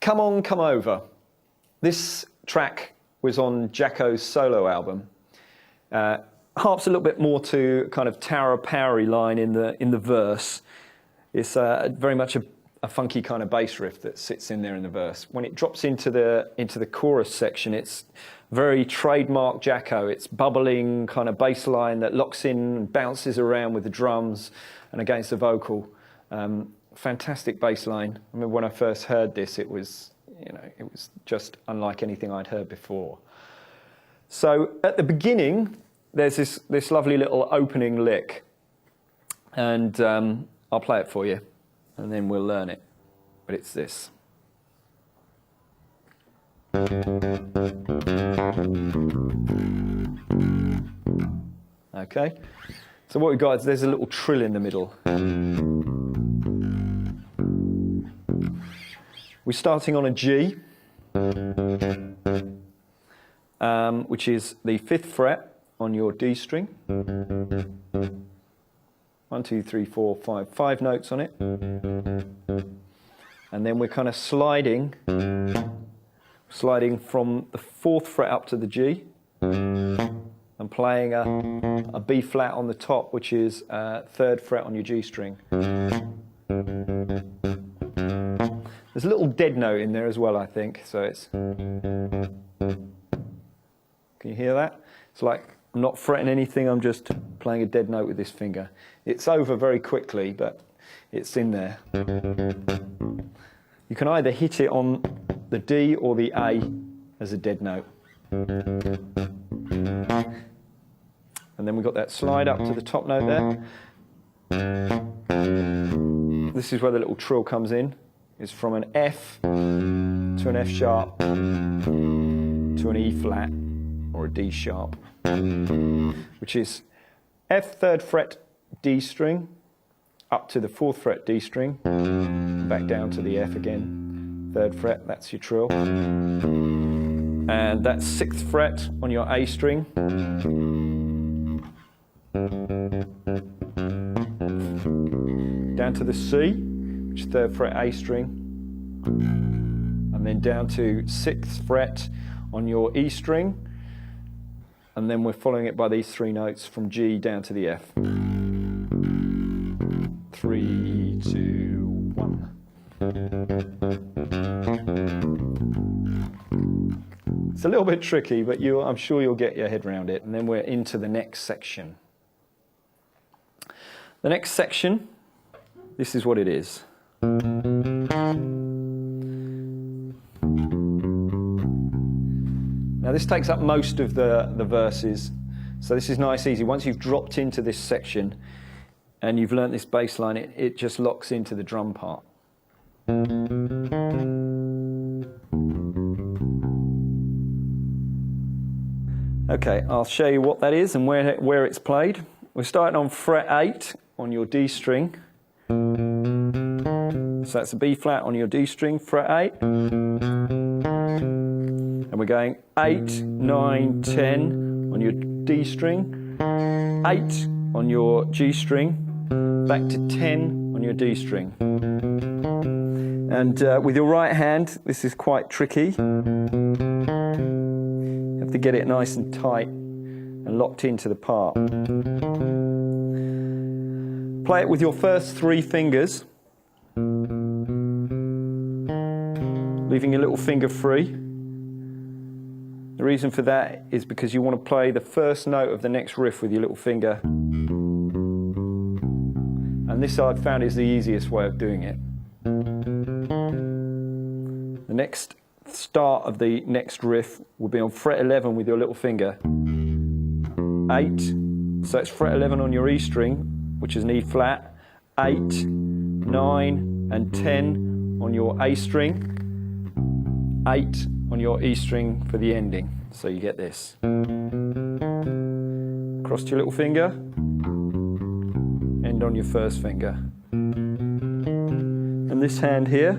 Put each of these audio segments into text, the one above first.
Come On, Come Over. This track was on Jacko's solo album. Harps a little bit more to kind of Tower of Powery line in the verse. It's very much a funky kind of bass riff that sits in there in the verse. When it drops into the chorus section, it's very trademark Jacko. It's bubbling kind of bass line that locks in and bounces around with the drums and against the vocal. Fantastic bass line. I remember when I first heard this, it was just unlike anything I'd heard before. So at the beginning, there's this lovely little opening lick, and I'll play it for you, and then we'll learn it. But it's this. Okay, so what we've got is there's a little trill in the middle. We're starting on a G, which is the 5th fret on your D string. 1, 2, 3, 4, 5 notes on it. And then we're kind of sliding from the 4th fret up to the G, and playing a B flat on the top, which is 3rd fret on your G string. There's a little dead note in there as well, I think. So it's. Can you hear that? It's like I'm not fretting anything. I'm just playing a dead note with this finger. It's over very quickly, but it's in there. You can either hit it on the D or the A as a dead note. And then we've got that slide up to the top note there. This is where the little trill comes in. It's from an F to an F sharp to an E flat or a D sharp, which is F 3rd fret D string up to the 4th fret D string, back down to the F again, 3rd fret, that's your trill. And that's 6th fret on your A string. Down to the C, which is 3rd fret A string, and then down to 6th fret on your E string, and then we're following it by these 3 notes from G down to the F. 3, 2, 1. It's a little bit tricky, but I'm sure you'll get your head around it. And then we're into the next section. The next section, this is what it is. Now this takes up most of the verses, so this is nice, easy. Once you've dropped into this section and you've learnt this bass line, it just locks into the drum part. Okay, I'll show you what that is and where it's played. We're starting on fret 8 on your D string. So that's a B flat on your D string, fret 8. And we're going 8, 9, 10 on your D string, 8 on your G string, back to 10 on your D string. And with your right hand, this is quite tricky. You have to get it nice and tight and locked into the part. Play it with your first 3 fingers, leaving your little finger free. The reason for that is because you want to play the first note of the next riff with your little finger. And this I've found is the easiest way of doing it. The next start of the next riff will be on fret 11 with your little finger. 8, so it's fret 11 on your E string, which is an E flat. 8, 9 and 10 on your A string. 8 on your E string for the ending. So you get this. Cross to your little finger, end on your first finger. And this hand here,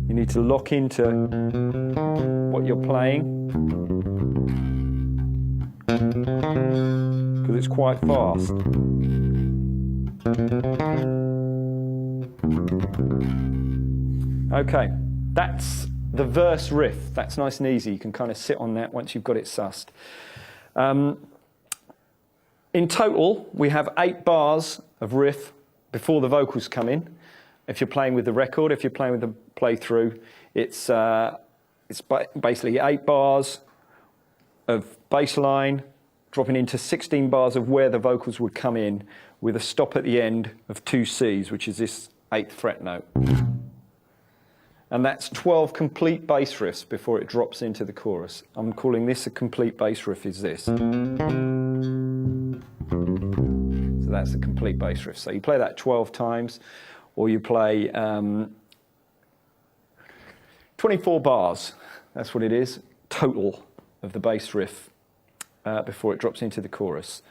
you need to lock into what you're playing, because it's quite fast. Okay, that's the verse riff. That's nice and easy. You can kind of sit on that once you've got it sussed. In total, we have 8 bars of riff before the vocals come in. If you're playing with the record, if you're playing with the playthrough, it's basically 8 bars of bass line, dropping into 16 bars of where the vocals would come in, with a stop at the end of 2 Cs, which is this 8th fret note. And that's 12 complete bass riffs before it drops into the chorus. I'm calling this a complete bass riff, is this. So that's a complete bass riff. So you play that 12 times, or you play 24 bars. That's what it is, total of the bass riff before it drops into the chorus.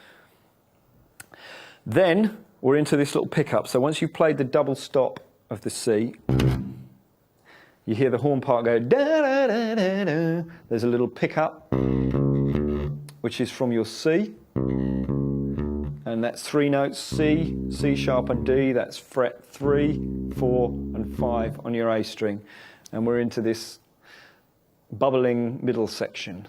Then we're into this little pickup. So once you've played the double stop of the C, you hear the horn part go da da da da da. There's a little pickup, which is from your C, and that's 3 notes: C, C sharp, and D. That's fret 3, 4, and 5 on your A string, and we're into this bubbling middle section.